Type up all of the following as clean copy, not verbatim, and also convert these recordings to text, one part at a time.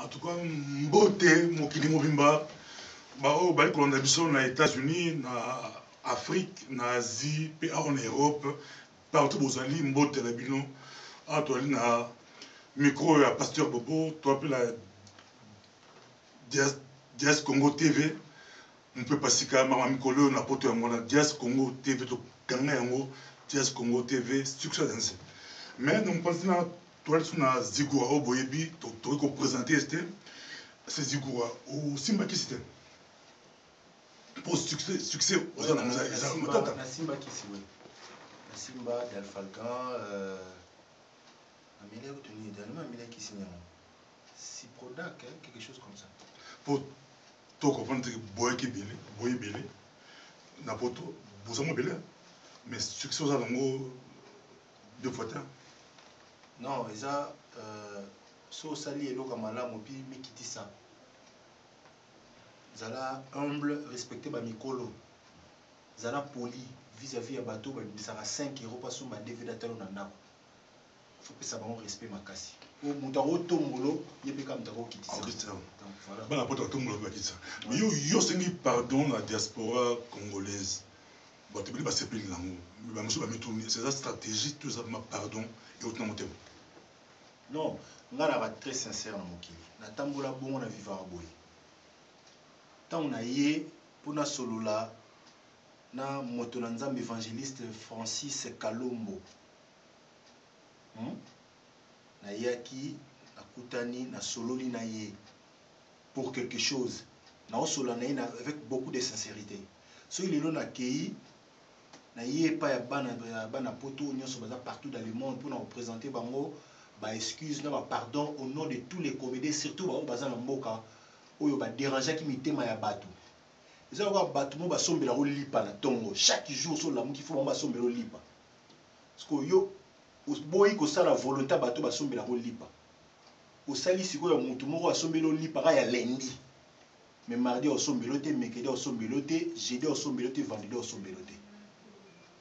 En tout cas, mbote mokili mobimba bao bali kolanda biso na États-Unis, na Afrique, na Asie, pe en Europe, partout bozali mbote la bino. Ah, toi na micro ya Pasteur Bobo, toi pe la Dias Congo TV. On peut passer quand même à Mikolo na poto ya mona Dias Congo TV to kanga yango Dias Congo TV succès danse. Mais nous pensons na toi na Zigura Oboyebi to ko présenter c'est Zigura ou Simba qui c'était pour succès aux gens na Simba qui c'est oui. Na Simba d'Alfalgan Amélie Otoni dernièrement Amélie qui signe si Prodac quelque chose comme ça. Pour to comprendre que boy belé na poto bozamo belé mais succès aux gens deux fois non eza so sali eloka malamu pi mikitisa zala humble respecter ba mikolo zala poli vis-à-vis ya bato ba bisaka 5 € pa sumba DVD talo na ndako faut que ça ba respect makasi o mutaro tombolo yebeka mutaro kitisa voilà bana poto tombolo ba kitisa mais yo sengi pardon la diaspora congolaise bato bili ba sepeli nango ba muso ba mituni c'est ça stratégie tout ça ma pardon et autant motem. Non, ngana va très sincère na mokili. Na tambola bongo na vivre boye. Tant na yé pona solola na moto na nzambe évangéliste Francis Kalombo. Na yaki na kutani na sololi na yé pour quelque chose. Na osola na yé avec beaucoup de sincérité. So il est là na kei na yé pa ya bana poto nyonso baza partout dans le monde pour na représenter bango. Bah excuse non bah pardon au nom de tous les comédiens surtout bah bazan na mboka oyo ba déranger ki mitema ya bato eza ko bato mo ba sombela ko lipa na tongo chaque jour so lamu ki fo ba sombela lipa parce que yo boyi ko sala volonté bato ba sombela ko lipa o sali siko ya mutu moko asombela lipa ka ya lundi mais mardi o sombela te mercredi o sombela te jeudi o sombela te vendredi o sombela te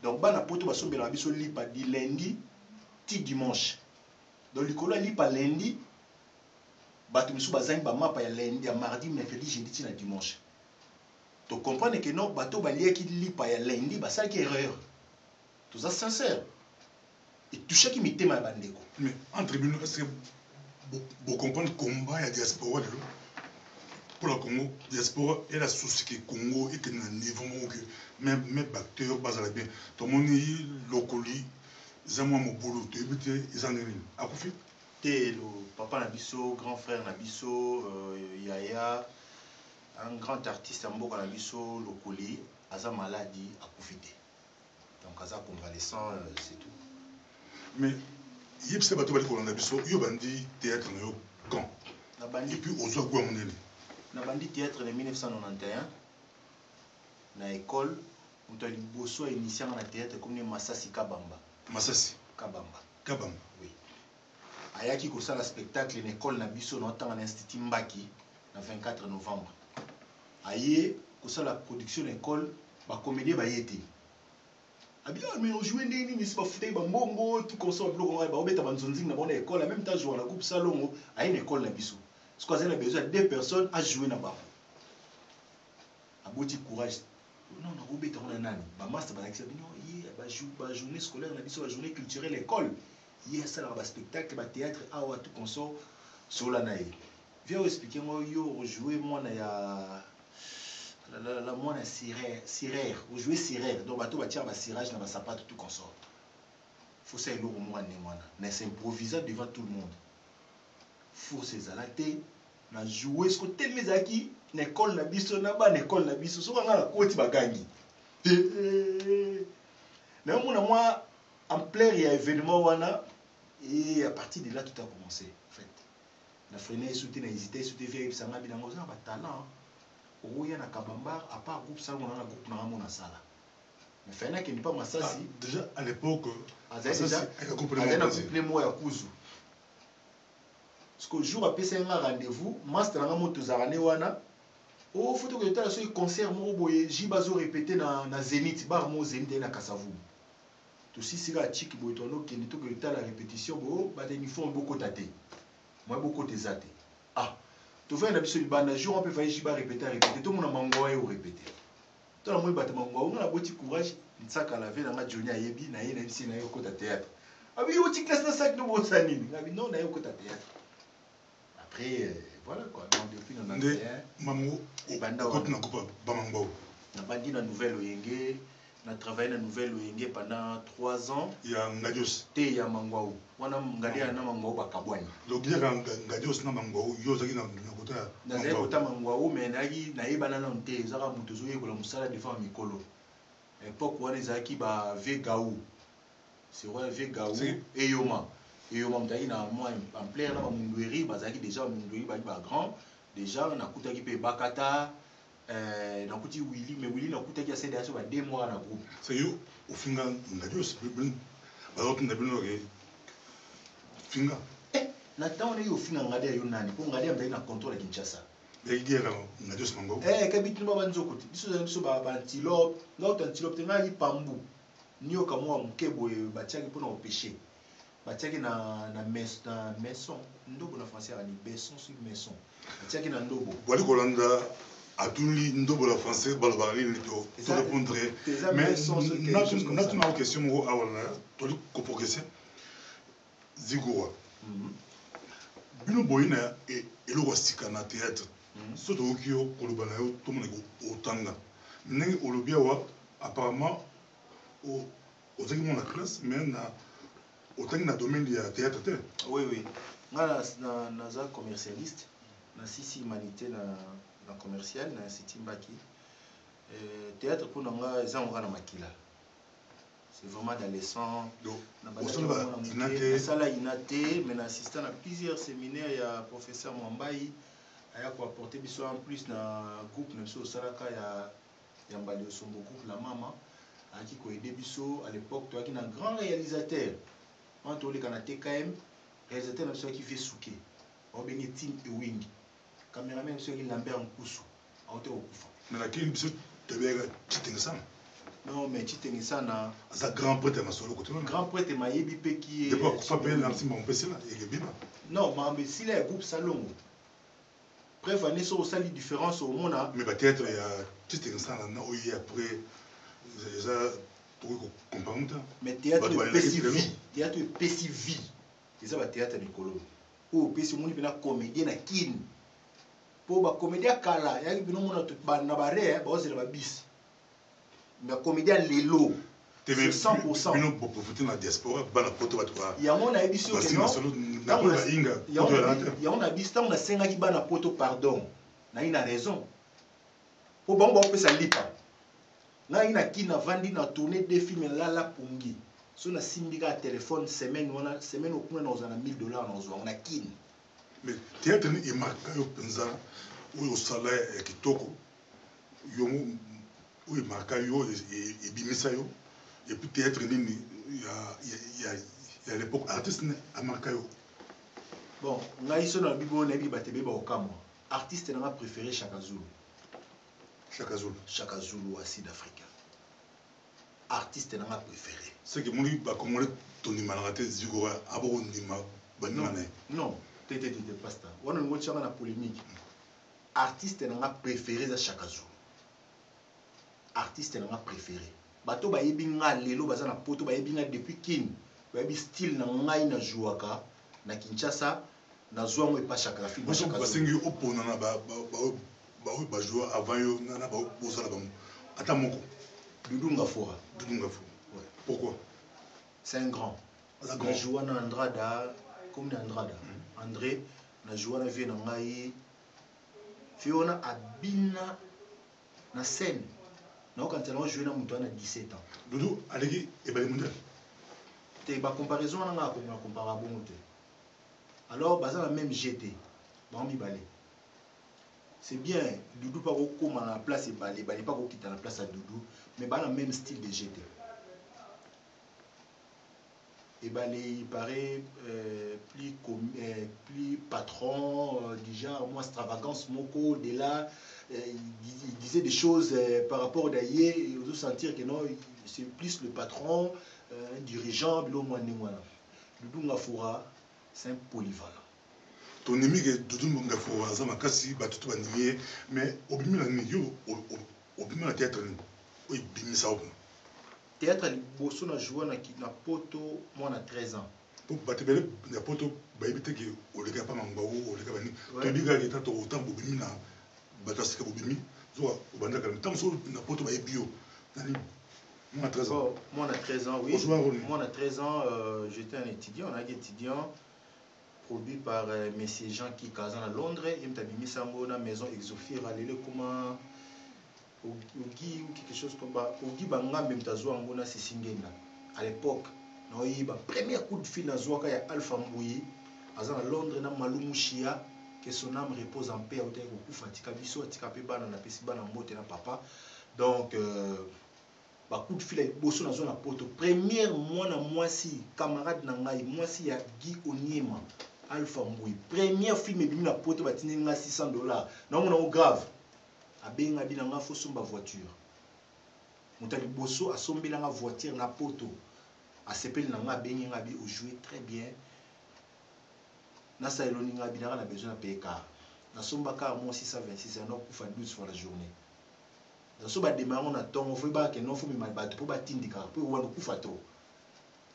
donc bana poto ba sombela biso lipa di lundi ti dimanche. Donc le colo li pas lundi, bato misu bazangi ba mapa ya lundi, ya mardi, mercredi, jeudi, ti na dimanche. Tu comprends que non, bato balia ki li pas ya lundi, ba ça qui erreur. Tout ça sincère. Et tout chaque mitema ya bandeko. Mais en tribune, est-ce que vous comprenez le combat ya diaspora pour le Congo, diaspora et la souci que Congo et que na niveau que même acteurs bazala bien. Tout le monde locali Zamwa Mobolo, tu es ils en ont accouché. Le papa Nabiso, grand frère Nabiso, Yaya, un grand artiste en Boka Nabiso, Lokoli, Aza maladie, accouché. Donc Aza convalescent, c'est tout. Mais il y a ce bateau qui est Nabiso, il y a bandi théâtre quand et puis aux autres quoi mon élève. Na bandi théâtre de 1991, na école, où tu as bosso initié en théâtre comme Massasi Kabamba. Massasi Kabamba. Kabamba. Oui. Ayaki ko sala spectacle une école na biso na tanga na institut Mbaki na 24 novembre. Aye ko sala production école ba comédie ba yete. Abi mais on jouer ndeni ni pas fouté ba mbongo tout comme ça bloc ba obeta ba nzonzi na bonne école en même temps jouer na groupe salongo a une école na biso. Ce qu'on a besoin de deux personnes à jouer na ba. Aboti courage. Non, on obéit à nani. Ba master ba accès non, ba journée scolaire na biso, ba journée culturelle école. Hier ça là ba spectacle, ba théâtre a ou tout consort sur la naïe. Viens expliquer moi yo jouer moi na ya la moi na sirère, vous jouer sirère. Donc bato ba tire ba cirage na ba sapato tout consort. Faut ça elo moi na s'improviser devant tout le monde. Faut ces alaté na jouer ce côté mes acquis na école na biso na ba na école na biso so nga na koti bagangi na moi en plein il y a événement wana et à partir de là tout a commencé en fait na freiner soutenir na hésiter soutenir via sanga binango ça ba talent oya na kabamba à part groupe ça on a groupe na mona sala mais fena qui n'est pas Massasi déjà à l'époque déjà complément moi ya kuzu. Parce que le jour après c'est un rendez-vous, master nga moto zarane wana. Oh faut que tu as concert mo boye jibazo répéter na Zénith bar mo Zénith na Kasavu. To si sira chiki boye tono keni to que tu la répétition bo ba uniforme beaucoup taté. Moi beaucoup tes até. Ah Tu fais un absolu banda jour on peut faire jiba répéter tout le monde mangoa et répéter. Tout le monde bat mangoa on a beaucoup courage ça qu'à la veille dans ma journée à yebi na yé na ici na yoko ta théâtre. Ah oui on t'y classe dans sac de bon sanine. Ah oui non na yoko ta théâtre. Après voilà quoi donc depuis 91 maman banda quand on a coupé bamangao. Na bandi na nouvelle oyenge. On a travaillé dans la nouvelle Oyenge pendant 3 ans. Il y a Ngadios. Il y a Mangwaou. On a Ngadi na Mangwaou Bakabouani. Donc il y a Ngadios na Mangwaou. Il y a Zaki na Kota. Na Zaki Kota Mangwaou, mais na Ibana na Nte. Zara Mutozo Yekola Musala devant Mikolo. Époque où on est Zaki ba Vegaou. C'est vrai Vegaou. Et Yoma. Et Yoma Mtaï na moi en plein na Mundoueri. Bazaki déjà Mundoueri ba grand. Déjà on a Kuta qui peut Bakata. Dans le petit Willy, mais Willy n'a coûté qu'à 2 mois dans le groupe. C'est eux, au Finga, Ngadios, on a bien Finga. Nathan, on est au Finga, on a dit pour regarder un contrôle à Kinshasa. Mais il y a Ngadios Mango. Kabit nous avons côté. Nous sommes antilope, l'autre antilope, tu as dit Pambu. Ni au Kamwa, Mukebo, Batiaki pour nous pêcher. Batiaki na maison. Ndobo na français, on dit maison sur maison. Batiaki na Ndobo. Voilà Kolanda. À tout le monde, le français, balbali, tu répondrais. Mais nous avons une question à tu as une question. Zigoua. Bino boyina et le wasika na théâtre. Surtout qui au Kolobanayo, tout le monde est au Tanga. Mais au Lobiawa, apparemment, au Zagimon la classe, mais au Tanga domaine du théâtre. Oui, oui. Moi, je suis commercialiste. Je suis humanité. Commercial na City Mbaki théâtre pour nous makila c'est vraiment dans les sons na sala inaté mais assistant à plusieurs séminaires il y a professeur Mwambai aya ko apporter biso en plus na groupe na biso salaka ya Mbali Osombo groupe la mama aki ko aider biso à l'époque toi qui un grand réalisateur on to le kana TKM réalisateur na biso qui fait souké on bengi team Ewing caméraman ceux qui Lambert en poussou à hauteur au couffant. Mais la qui est de bien Chitengisan. Non mais Chitengisan a. Ça grand prêtre ma solo côté. Grand prêtre ma yebi qui est. De quoi pas bien l'anti mon PC là et bien. Non mais si les groupes salon. Bref on est sur ça les différences au monde. Mais peut-être il y a Chitengisan là non il après déjà pour comprendre. Mais théâtre PCV, théâtre PCV. C'est ça le théâtre de Colombe. Ou PCV on est comédien na kin. Pour ba comédien kala ya bino mona tout ba na bare ba ozela ba bis mais comédien lelo c'est 100% bino pour profiter na diaspora ba na poto ba toi ya mona ebiso que non ya on a bis tant na senga ki ba na poto pardon na ina raison pour bon ba pesa lipa na ina kina vandi na tourner des films la pungi so na simbika téléphone semaine au kuna na ozana $1000 na ozwa na kin. Mais théâtre est marqué au Penza, où au salaire kitoko, yomu, où est marqué yo et bimisa yo, et puis théâtre il y a l'époque artiste a marqué yo. Bon, on a ici dans la Bible on a dit batebe ba okamo. Artiste n'a préféré Chaka Zulu. Chaka Zulu. Chaka Zulu à Sud-Afrique. Artiste n'a préféré. C'est que mon livre va commander ton imanate zigora abo ndima banane. Non. Pasta. On a une polémique. Artiste n'a préféré za Chaka Zulu. Artiste n'a préféré. Bato ba yebinga lelo baza na poto ba yebinga depuis kin. Ba yebi style na ngai na jouaka na Kinshasa na zwa mo pa Chaka film ba Chaka Zulu. Parce que opona na ba jouer avant yo na ba bosala ba. Ata moko. Dudunga Fora. Dudunga Fora. Ouais. Pourquoi? C'est un grand. Il joue en Andrada comme Andrada. André na joué na vie na ngai Fiona abina na scène na quand elle a joué na muto na 17 ans. Doudou alegi e ba mondial. Te ba comparaison na nga ko na comparable monte. Alors baza la même GT. Ba mi balé. C'est bien Doudou pas ko koma na place e balé, balé pas ko kita na place à Doudou, mais ba la même style de GT. Et ben, il paraît plus patron, déjà, moi, extravagance, moko, de là, il disait des choses par rapport d'ailleurs, et on sentir que non, c'est plus le patron, un dirigeant, le Doudou Ngafura, c'est un polyvalent. ton ennemi que Doudou Mbonga faut aza makasi ba tout bandimier mais obimi la ni yo obimi la théâtre ni oui bimi ça obimi théâtre liboso na jouer na poto moi na 13 ans pour batebele na poto ba ebite que o le pas mangba o le bani to biga que tato autant obimi na bato sika obimi zo obanda quand tant so na poto ba ebio nani moi à 13 ans moi à 13 ans oui moi à 13 ans j'étais un étudiant on a été étudiant produit par Monsieur Jean-Qui Kazan à Londres. Il m'a mis ça dans la maison Exophir à l'île comme Ogi ou quelque chose comme ça. Ogi Banga même tazo angona c'est Singenda. À l'époque, non il y a premier coup de fil à Zouaka il y a Alpha Mbouyi à Londres na Malumushia que son âme repose en paix au terre au fatika biso atika pe bana na pesi bana mbote na papa. Donc bah coup de fil avec bosso na zone à poto. Première mois na moi si camarade na ngai moi si ya Guy Onyema Alpha Mbouyi premier film ebimi na poto batini nga $600 non mon grave abenga bina nga fo somba voiture mutali bosso asombela nga voiture na poto asepeli na nga bengi nga bi jouer très bien na sailoni nga bina na besoin na PK na somba car moi 626 na kufa 12 fois la journée na so ba démarrer na tongo fo ba ke non fo mi mal bato po batindika po wana kufa to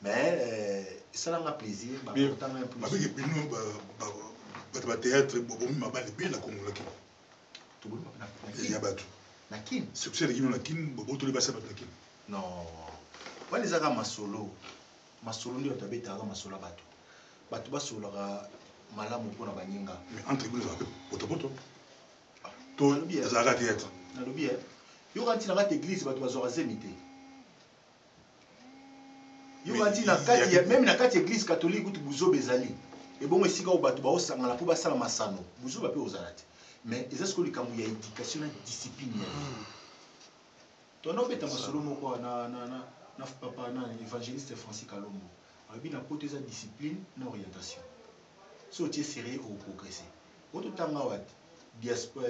mais ça n'a pas plaisir bah pourtant un peu avec bino ba théâtre bomi mabale bien la Congo laki tout bon il y a batu na kin succès de na kin bobo to le basa bat na kin non wani zaka masolo ndio tabeta ga masolo batu basolo ga malamu pona banyinga mais entre bino za poto to za théâtre na lobi yo kanti na église batu bazora zemité yo kanti na kati même na kati église catholique tu buzo bezali et bon esika o batu ba osangana po basala masano buzo ba pe ozalati mais est-ce que le kambu ya éducation na discipline to no beta masolo moko na papa na évangéliste Francis Kalombo abi na côté za discipline na orientation so tu es sérieux au progresser auto tanga wat diaspora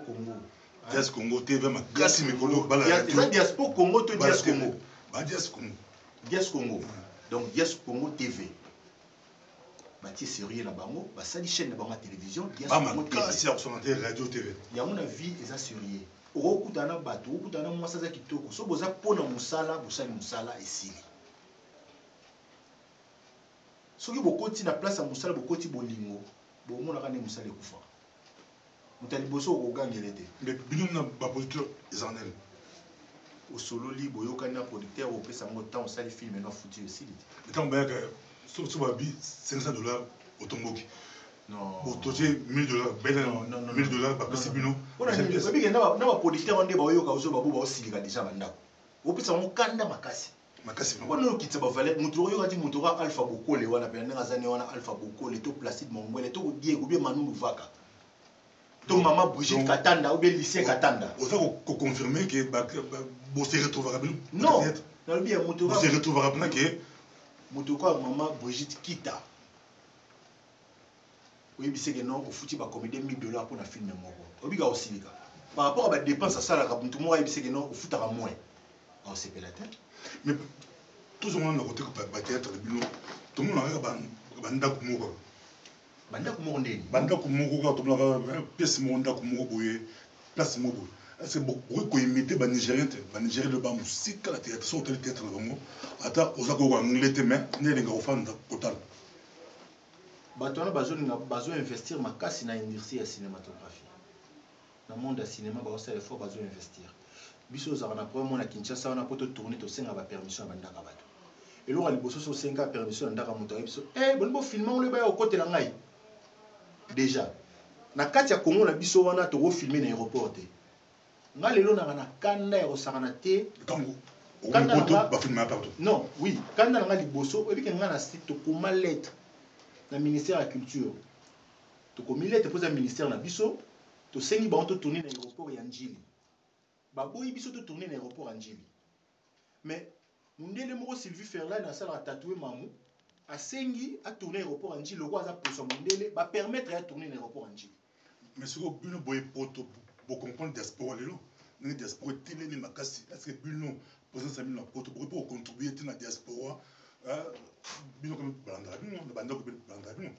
Congo Dias Congo TV makasi mikolo bala ya diaspora Congo to Dias Congo ba Dias Congo Dias Congo donc Dias Congo TV bati sérieux na bango basali chaîne na bango télévision Dias Congo TV radio TV ya mona vie eza sérieux okutana bato okutana mwasa za kitoko so boza pona musala bosali musala esili soki bokoti na place ya musala bokoti bolingo bomona kana musala ekufa mutali boso okogangele te mais bino na ba producteur ezanel osololi boyokani na producteur opesa ngo temps osali film na futur esili te tant ba que so ba bi $500 otomboki non botoje $1000 bela $1000 ba pesi bino ona ni babi na ba producteur onde bayoka ozo babu ba osilika déjà bandako opesa ngo kanda makasi wana okitsa bavale mutu oyo kati mutu ka Alpha Bokole wana pe ndanga zane wana Alpha Bokole to Placide Mongwele to Diego bien Manu Luvaka to Mama Brigitte Katanda ou bien Lycée Katanda oza ko confirmer que bo se retrouvera bien non na le bien mutu se retrouvera bien que mutu ko Mama Brigitte Kita oui bisé que non au fouti ba comédie $1000 pour na film moko obiga osilika par rapport à ba dépense à ça la mutu mo bisé que non au foutara moins on se paie la tête mais tout ce monde a côté ba théâtre bino tout le monde a banda kumoko banda kumoko ka to la pièce monda kumoko boye place moko c'est beaucoup ko imiter ba nigérien le ba musique la théâtre so tel théâtre bango ata ozako ko anglais te mais ne linga ofanda total batona bazo investir makasi na industrie ya cinématographie na monde ya cinéma ba osala effort bazo investir biso za na premier na Kinshasa wana poto tourner to senga ba permission ba ndaka bato elo ga liboso so senga permission na ndaka moto biso bonbo filmer on le ba okotela ngai déjà na kati ya Congo na biso wana to go filmer na aéroport te nga lelo na kanda ya osakana te tango kanda ba filmer partout non oui kanda na nga liboso ebike nga na site to koma lettre na ministère de la culture to komi lettre pour le ministère na biso to sengi ba to tourner na aéroport ya Njili baboyi biso to tourner na aéroport ya Njili mais mundele moko Sylvie Ferland na sala tatouer mamu a sengi a tourner aéroport ya Njili loko aza poso mundele ba permettre ya tourner na aéroport ya Njili mais ce que bino boye poto pour comprendre diaspora lelo ni diaspora telemi makasi est-ce que bino présence à bino poto pour contribuer à la diaspora bino comme balanda bino banda ko balanda bino